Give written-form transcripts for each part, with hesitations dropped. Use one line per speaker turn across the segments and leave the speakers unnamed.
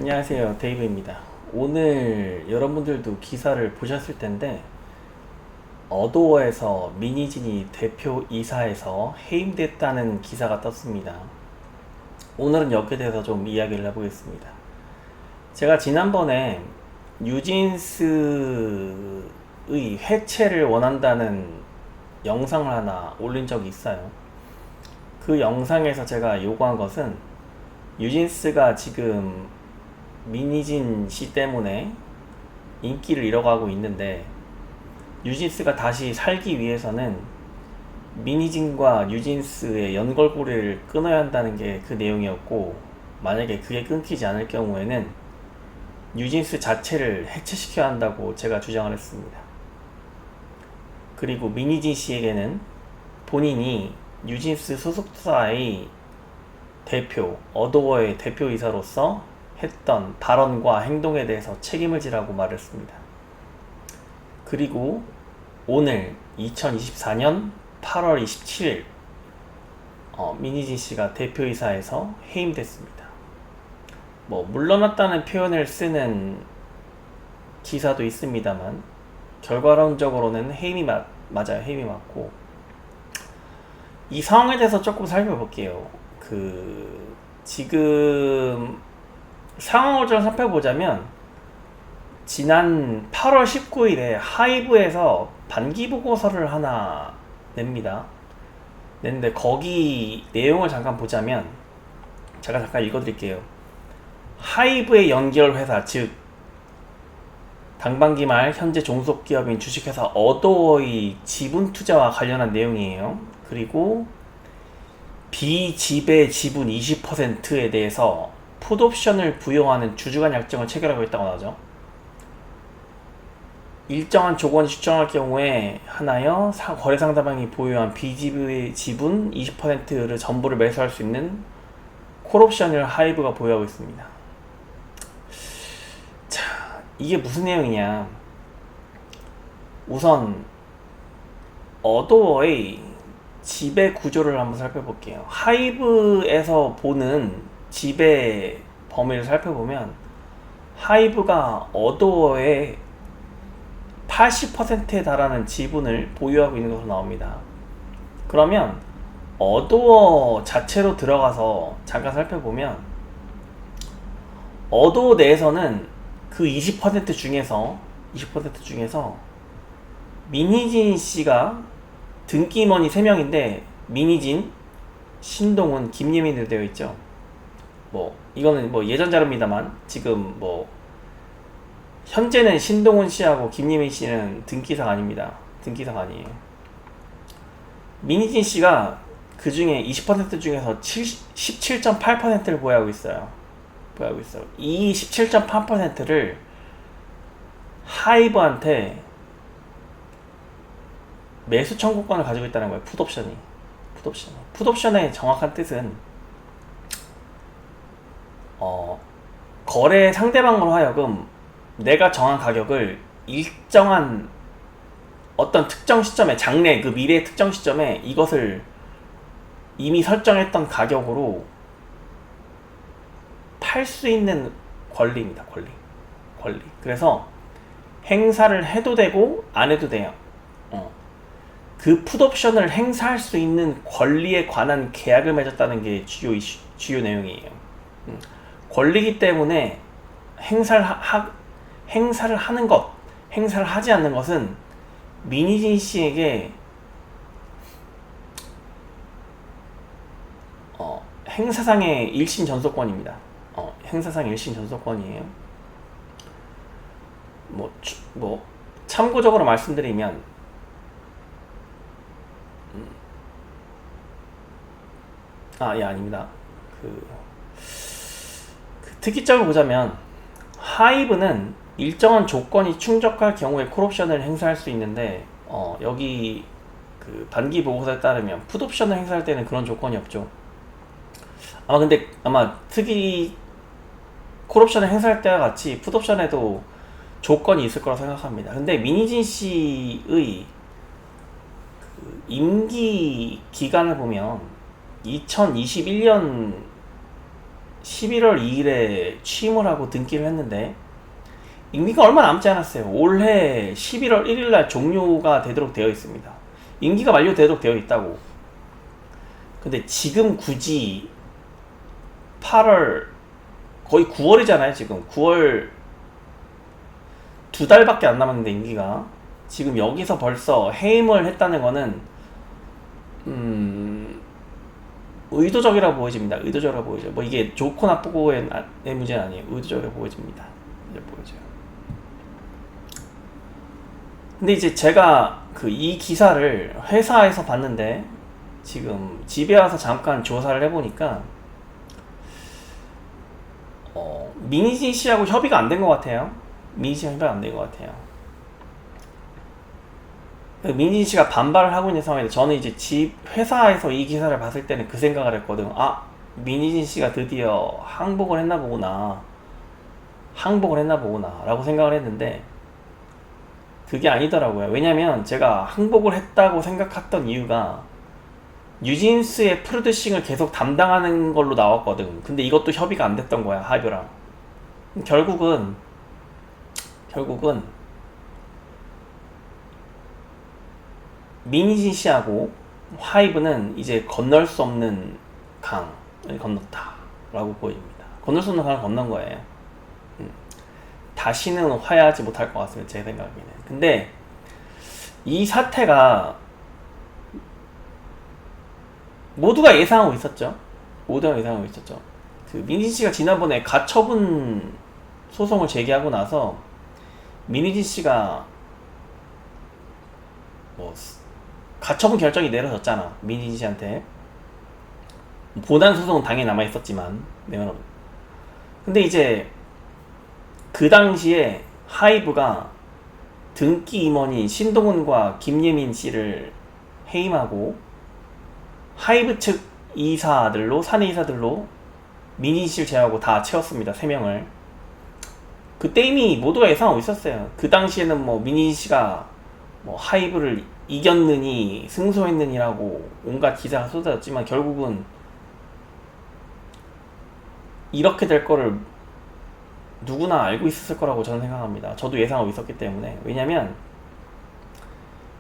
안녕하세요, 데이브입니다. 오늘 여러분들도 기사를 보셨을 텐데 어도어에서 미니진이 대표이사에서 해임됐다는 기사가 떴습니다. 오늘은 여기에 대해서 좀 이야기를 해보겠습니다. 제가 지난번에 뉴진스의 해체를 원한다는 영상을 하나 올린 적이 있어요. 그 영상에서 제가 요구한 것은 뉴진스가 지금 미니진 씨 때문에 인기를 잃어가고 있는데 뉴진스가 다시 살기 위해서는 미니진과 뉴진스의 연결고리를 끊어야 한다는 게 그 내용이었고, 만약에 그게 끊기지 않을 경우에는 뉴진스 자체를 해체시켜야 한다고 제가 주장을 했습니다. 그리고 미니진 씨에게는 본인이 뉴진스 소속사의 대표, 어도어의 대표이사로서 했던 발언과 행동에 대해서 책임을 지라고 말했습니다. 그리고 오늘 2024년 8월 27일 미니진 씨가 대표이사에서 해임됐습니다. 물러났다는 표현을 쓰는 기사도 있습니다만 결과론적으로는 해임이 맞아요. 해임이 맞고, 이 상황에 대해서 조금 살펴볼게요. 지금 상황을 좀 살펴보자면, 지난 8월 19일에 하이브에서 반기보고서를 하나 냈는데 거기 내용을 잠깐 보자면, 제가 잠깐 읽어드릴게요. 하이브의 연결회사, 즉 당반기 말 현재 종속기업인 주식회사 어도어의 지분투자와 관련한 내용이에요. 그리고 비지배 지분 20%에 대해서 풋옵션을 부여하는 주주간 약정을 체결하고 있다고 나오죠. 일정한 조건이 추정할 경우에 하나여 거래상대방이 보유한 비지배 지분 20%를 전부를 매수할 수 있는 콜옵션을 하이브가 보유하고 있습니다. 자, 이게 무슨 내용이냐. 우선 어도어의 지배 구조를 한번 살펴볼게요. 하이브에서 보는 지배 범위를 살펴보면 하이브가 어도어의 80%에 달하는 지분을 보유하고 있는 것으로 나옵니다. 그러면 어도어 자체로 들어가서 잠깐 살펴보면 어도어 내에서는 그 20% 중에서 미니진 씨가 등기임원이 3명인데 미니진, 신동훈, 김예민으로 되어 있죠. 이거는 예전 자료입니다만 지금 현재는 신동훈 씨하고 김예민 씨는 등기사가 아닙니다. 등기사가 아니에요. 미니진 씨가 그 중에 20% 중에서 17.8%를 보유하고 있어요. 이 17.8%를 하이브한테 매수 청구권을 가지고 있다는 거예요. 풋옵션의 정확한 뜻은 거래 상대방으로 하여금 내가 정한 가격을 일정한 어떤 특정 시점에, 장래 그 미래의 특정 시점에 이것을 이미 설정했던 가격으로 팔 수 있는 권리입니다. 권리. 그래서 행사를 해도 되고 안 해도 돼요. 그 풋옵션을 행사할 수 있는 권리에 관한 계약을 맺었다는 게 주요 내용이에요. 권리이기 때문에 행사를 하는 것, 행사를 하지 않는 것은 미니진 씨에게 행사상의 일심 전소권입니다. 행사상 일심 전소권이에요. 참고적으로 말씀드리면 아닙니다. 특이점을 보자면 하이브는 일정한 조건이 충족할 경우에 콜옵션을 행사할 수 있는데 여기 반기 보고서에 따르면 풋옵션을 행사할 때는 그런 조건이 없죠. 근데 콜옵션을 행사할 때와 같이 풋옵션에도 조건이 있을 거라 생각합니다. 근데 미니진 씨의 임기 기간을 보면 2021년 11월 2일에 취임을 하고 등기를 했는데 임기가 얼마 남지 않았어요. 올해 11월 1일날 종료가 되도록 되어 있습니다. 임기가 만료되도록 되어 있다고. 근데 지금 굳이 8월 거의 9월이잖아요. 지금 9월 2달밖에 안 남았는데 임기가 지금 여기서 벌써 해임을 했다는 거는 의도적이라고 보여집니다. 의도적이라고 보이죠. 뭐 이게 좋고 나쁘고의 문제는 아니에요. 의도적이라고 보여집니다. 이제 보여져요. 근데 이제 제가 이 기사를 회사에서 봤는데 지금 집에 와서 잠깐 조사를 해보니까 민희진 씨하고 협의가 안 된 것 같아요. 민희진 씨랑 협의가 안 된 것 같아요. 민희진 씨가 반발을 하고 있는 상황인데 저는 이제 회사에서 이 기사를 봤을 때는 그 생각을 했거든. 아, 민희진 씨가 드디어 항복을 했나 보구나. 항복을 했나 보구나 라고 생각을 했는데 그게 아니더라고요. 왜냐면 제가 항복을 했다고 생각했던 이유가 뉴진스의 프로듀싱을 계속 담당하는 걸로 나왔거든. 근데 이것도 협의가 안 됐던 거야, 하이브랑. 결국은 민희진 씨하고 하이브는 이제 건널 수 없는 강을 건넜다 라고 보입니다. 건널 수 없는 강을 건넌 거예요. 다시는 화해하지 못할 것 같습니다. 제 생각에는. 근데 이 사태가 모두가 예상하고 있었죠. 민희진 씨가 지난번에 가처분 소송을 제기하고 나서 민희진 씨가 가처분 결정이 내려졌잖아. 민희진 씨한테. 보단 소송은 당연히 남아있었지만. 근데 이제 그 당시에 하이브가 등기 임원인 신동훈과 김예민 씨를 해임하고 하이브 측 이사들로, 사내 이사들로 민희진 씨를 제외하고 다 채웠습니다. 3명을. 그때 이미 모두가 예상하고 있었어요. 그 당시에는 민희진 씨가 하이브를 이겼느니 승소했느니라고 온갖 기사가 쏟아졌지만 결국은 이렇게 될 거를 누구나 알고 있었을 거라고 저는 생각합니다. 저도 예상하고 있었기 때문에. 왜냐면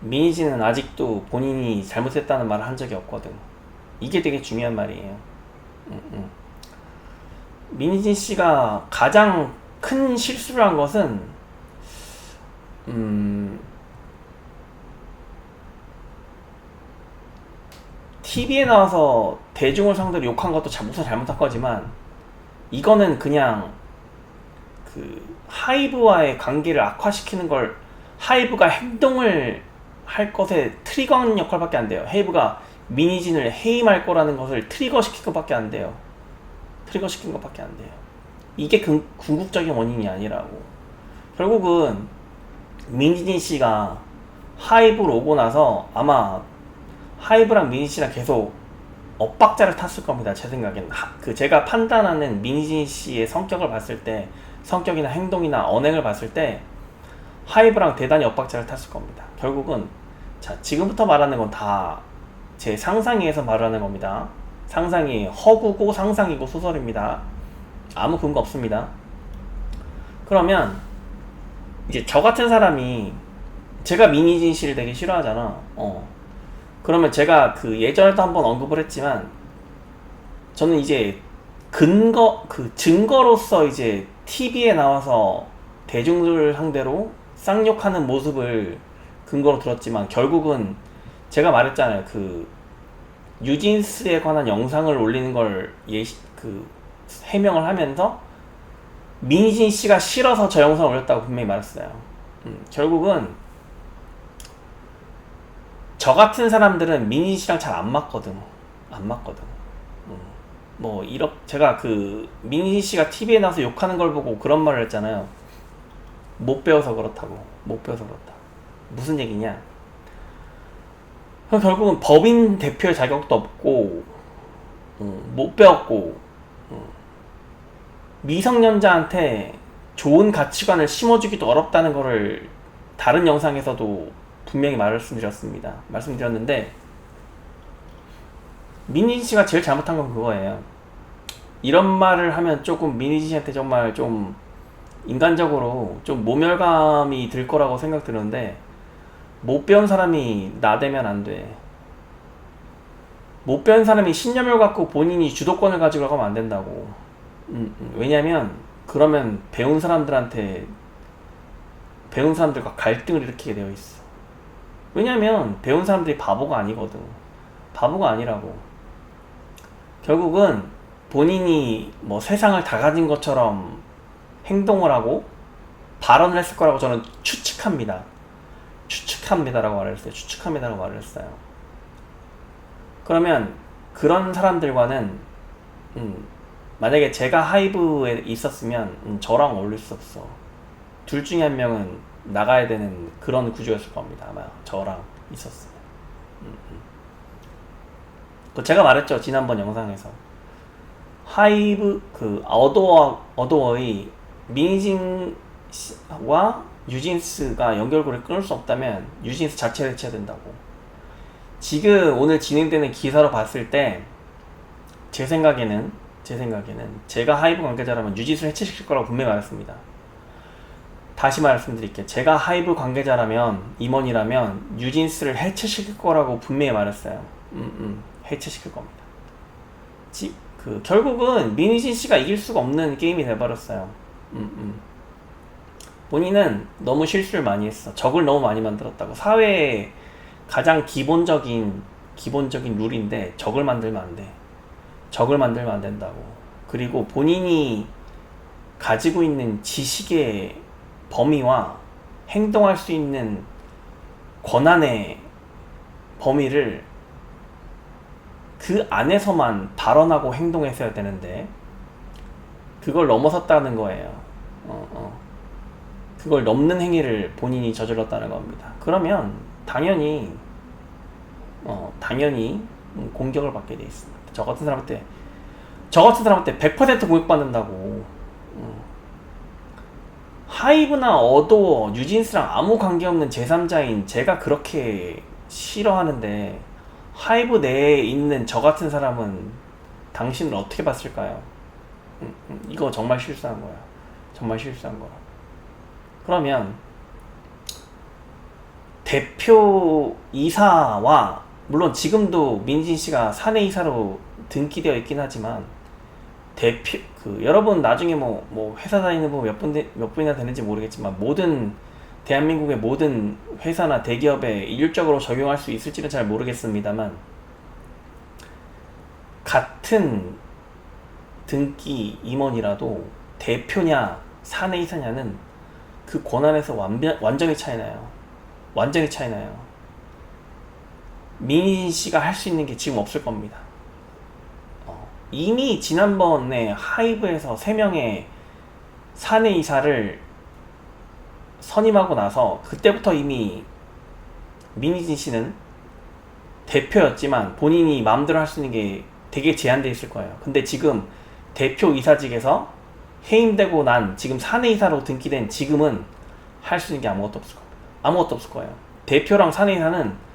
민희진은 아직도 본인이 잘못했다는 말을 한 적이 없거든. 이게 되게 중요한 말이에요. 민희진 씨가 가장 큰 실수를 한 것은 TV에 나와서 대중을 상대로 욕한 것도 우선 잘못한 거지만 이거는 그냥 하이브와의 관계를 악화시키는 걸 하이브가 행동을 할 것에 트리거하는 역할밖에 안 돼요. 하이브가 민희진을 해임할 거라는 것을 트리거시킨 것밖에 안 돼요. 이게 궁극적인 원인이 아니라고. 결국은 민희진 씨가 하이브로 오고 나서 아마 하이브랑 민희진 씨랑 계속 엇박자를 탔을 겁니다. 제 생각엔. 제가 판단하는 민희진 씨의 성격을 봤을 때, 성격이나 행동이나 언행을 봤을 때 하이브랑 대단히 엇박자를 탔을 겁니다. 결국은 지금부터 말하는 건 다 제 상상에서 말하는 겁니다. 상상이 허구고 상상이고 소설입니다. 아무 근거 없습니다. 그러면 이제 저 같은 사람이 제가 민희진 씨를 되게 싫어하잖아. 그러면 제가 예전에도 한번 언급을 했지만 저는 이제 증거로서 이제 TV에 나와서 대중들 상대로 쌍욕하는 모습을 근거로 들었지만 결국은 제가 말했잖아요. 뉴진스에 관한 영상을 올리는 걸 해명을 하면서 민희진 씨가 싫어서 저 영상을 올렸다고 분명히 말했어요. 결국은 저 같은 사람들은 민희진 씨랑 잘 안 맞거든. 제가 민희진 씨가 TV에 나와서 욕하는 걸 보고 그런 말을 했잖아요. 못 배워서 그렇다. 무슨 얘기냐? 결국은 법인 대표의 자격도 없고, 못 배웠고, 미성년자한테 좋은 가치관을 심어주기도 어렵다는 거를 다른 영상에서도 분명히 말씀드렸는데 민희진 씨가 제일 잘못한 건 그거예요. 이런 말을 하면 조금 미니진 씨한테 정말 좀 인간적으로 좀 모멸감이 들 거라고 생각 드는데, 못 배운 사람이 나대면 안 돼. 못 배운 사람이 신념을 갖고 본인이 주도권을 가지고 하면 안 된다고. 왜냐면 그러면 배운 사람들과 갈등을 일으키게 되어 있어. 왜냐면 배운 사람들이 바보가 아니거든. 바보가 아니라고. 결국은 본인이 뭐 세상을 다 가진 것처럼 행동을 하고 발언을 했을 거라고 저는 추측합니다라고 말을 했어요. 추측합니다라고 말을 했어요. 그러면 그런 사람들과는 만약에 제가 하이브에 있었으면 저랑 어울릴 수 없어. 둘 중에 한 명은 나가야 되는 그런 구조였을 겁니다. 아마 저랑 있었으면. 제가 말했죠, 지난번 영상에서. 하이브 어도어의 미니진과 뉴진스가 연결고리를 끊을 수 없다면 뉴진스 자체를 해체해야 된다고. 지금 오늘 진행되는 기사로 봤을 때 제 생각에는 제가 하이브 관계자라면 뉴진스를 해체시킬 거라고 분명히 말했습니다. 다시 말씀드릴게요. 제가 하이브 관계자라면, 임원이라면 뉴진스를 해체시킬 거라고 분명히 말했어요. 해체시킬 겁니다. 결국은 미니진 씨가 이길 수가 없는 게임이 돼버렸어요. 본인은 너무 실수를 많이 했어. 적을 너무 많이 만들었다고. 사회의 가장 기본적인 룰인데 적을 만들면 안 돼. 적을 만들면 안 된다고. 그리고 본인이 가지고 있는 지식의 범위와 행동할 수 있는 권한의 범위를 그 안에서만 발언하고 행동했어야 되는데 그걸 넘어섰다는 거예요. 그걸 넘는 행위를 본인이 저질렀다는 겁니다. 그러면 당연히 공격을 받게 돼 있습니다. 저 같은 사람한테 100% 공격받는다고. 하이브나 어도어, 뉴진스랑 아무 관계없는 제3자인 제가 그렇게 싫어하는데 하이브 내에 있는 저 같은 사람은 당신을 어떻게 봤을까요? 이거 정말 실수한 거야. 정말 실수한 거야. 그러면 대표이사와, 물론 지금도 민진 씨가 사내이사로 등기되어 있긴 하지만, 여러분 나중에 뭐 회사 다니는 분 몇 분이나 되는지 모르겠지만, 대한민국의 모든 회사나 대기업에 일률적으로 적용할 수 있을지는 잘 모르겠습니다만, 같은 등기 임원이라도 대표냐 사내이사냐는 그 권한에서 완전히 차이나요. 완전히 차이나요. 민진 씨가 할 수 있는 게 지금 없을 겁니다. 이미 지난번에 하이브에서 3명의 사내이사를 선임하고 나서 그때부터 이미 민희진 씨는 대표였지만 본인이 마음대로 할 수 있는 게 되게 제한되어 있을 거예요. 근데 지금 대표이사직에서 해임되고 난 지금 사내이사로 등기된 지금은 할 수 있는 게 아무것도 없을 겁니다. 아무것도 없을 거예요. 대표랑 사내이사는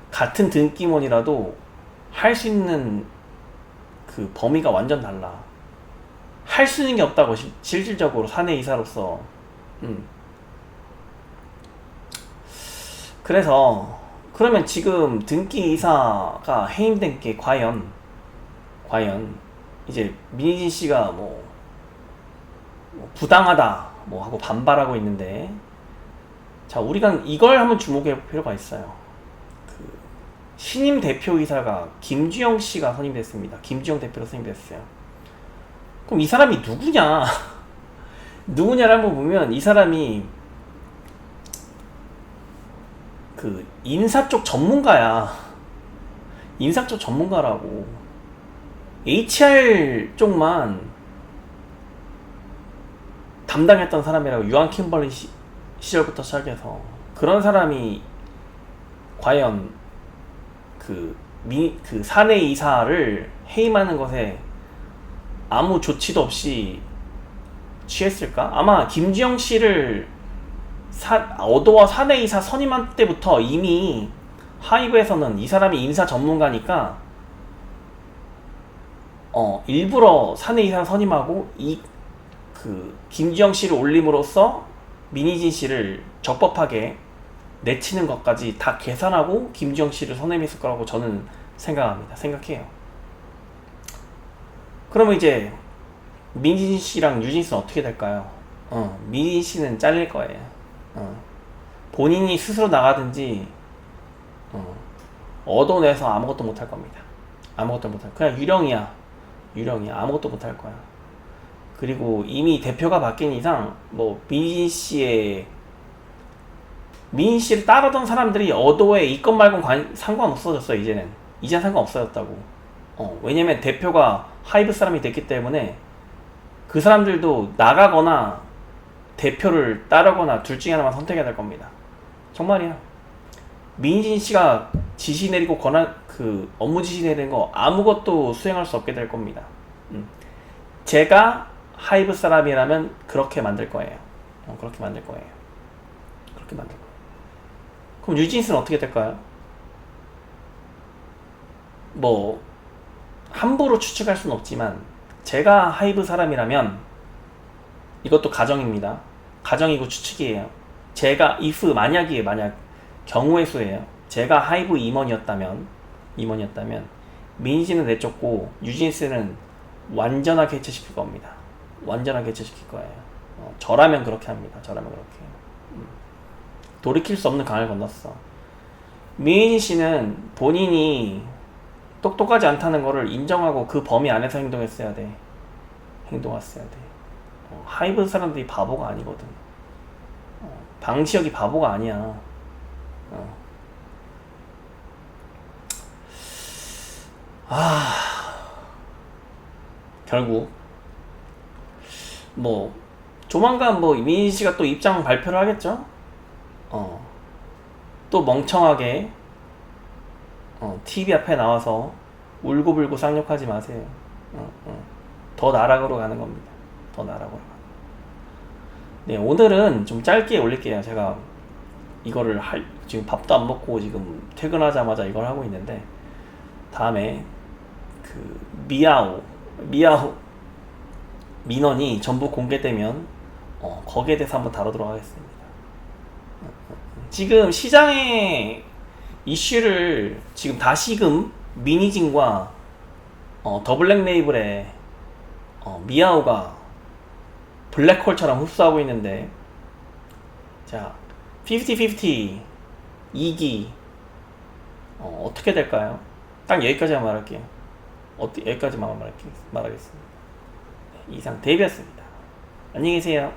같은 등기원이라도 할 수 있는 그 범위가 완전 달라. 할 수 있는 게 없다고, 실질적으로 사내이사로서. 그래서 그러면 지금 등기이사가 해임된 게 과연 이제 민희진 씨가 뭐 부당하다 하고 반발하고 있는데, 자, 우리가 이걸 한번 주목해 볼 필요가 있어요. 신임 대표이사가 김주영 씨가 선임됐습니다. 김주영 대표로 선임됐어요. 그럼 이 사람이 누구냐? 누구냐를 한번 보면 이 사람이 인사 쪽 전문가야. 인사 쪽 전문가라고. HR 쪽만 담당했던 사람이라고. 유한 킴벌리 시절부터 시작해서. 그런 사람이 과연 사내 이사를 해임하는 것에 아무 조치도 없이 취했을까? 아마 김주영 씨를 어도와 사내 이사 선임한 때부터 이미 하이브에서는 이 사람이 인사 전문가니까 일부러 사내 이사를 선임하고 김주영 씨를 올림으로써 민희진 씨를 적법하게 내치는 것까지 다 계산하고 김주영 씨를 선임했을 거라고 저는 생각해요. 그러면 이제 민희진 씨랑 유진 씨는 어떻게 될까요? 민희진 씨는 잘릴 거예요. 본인이 스스로 나가든지 얻어내서 아무것도 못할 겁니다. 아무것도 못할 거야. 그냥 유령이야. 아무것도 못할 거야. 그리고 이미 대표가 바뀐 이상 민희진 씨를 따르던 사람들이 어도에 있건 말건 상관없어졌어요. 이제는 상관없어졌다고. 왜냐면 대표가 하이브 사람이 됐기 때문에 그 사람들도 나가거나 대표를 따르거나 둘 중에 하나만 선택해야 될 겁니다. 정말이야. 민희진 씨가 지시 내리고 업무 지시 내리는 거 아무것도 수행할 수 없게 될 겁니다. 제가 하이브 사람이라면 그렇게 만들 거예요. 그렇게 만들 거예요. 그럼 유진 씨는 어떻게 될까요? 함부로 추측할 수는 없지만 제가 하이브 사람이라면, 이것도 가정입니다. 가정이고 추측이에요. 제가 만약 경우의 수예요. 제가 하이브 임원이었다면 민희진은 내쫓고 유진 씨는 완전하게 해체시킬 겁니다. 완전하게 해체시킬 거예요. 저라면 그렇게 합니다. 돌이킬 수 없는 강을 건넜어. 민희진 씨는 본인이 똑똑하지 않다는 거를 인정하고 그 범위 안에서 행동했어야 돼. 하이브 사람들이 바보가 아니거든. 방시혁이 바보가 아니야. 결국 조만간 민희 씨가 또 입장 발표를 하겠죠. 또 멍청하게 TV 앞에 나와서 울고불고 쌍욕하지 마세요. 더 나락으로 가는 겁니다. 네, 오늘은 좀 짧게 올릴게요. 제가 이거를 지금 밥도 안 먹고 지금 퇴근하자마자 이걸 하고 있는데, 다음에 미아오 민원이 전부 공개되면 거기에 대해서 한번 다루도록 하겠습니다. 지금 시장의 이슈를 지금 다시금 민희진과 더블랙 레이블의 미아오가 블랙홀처럼 흡수하고 있는데, 자 50-50 2기 어떻게 될까요? 딱 여기까지만 말할게요. 여기까지만 말하겠습니다. 이상 데이비였습니다. 안녕히 계세요.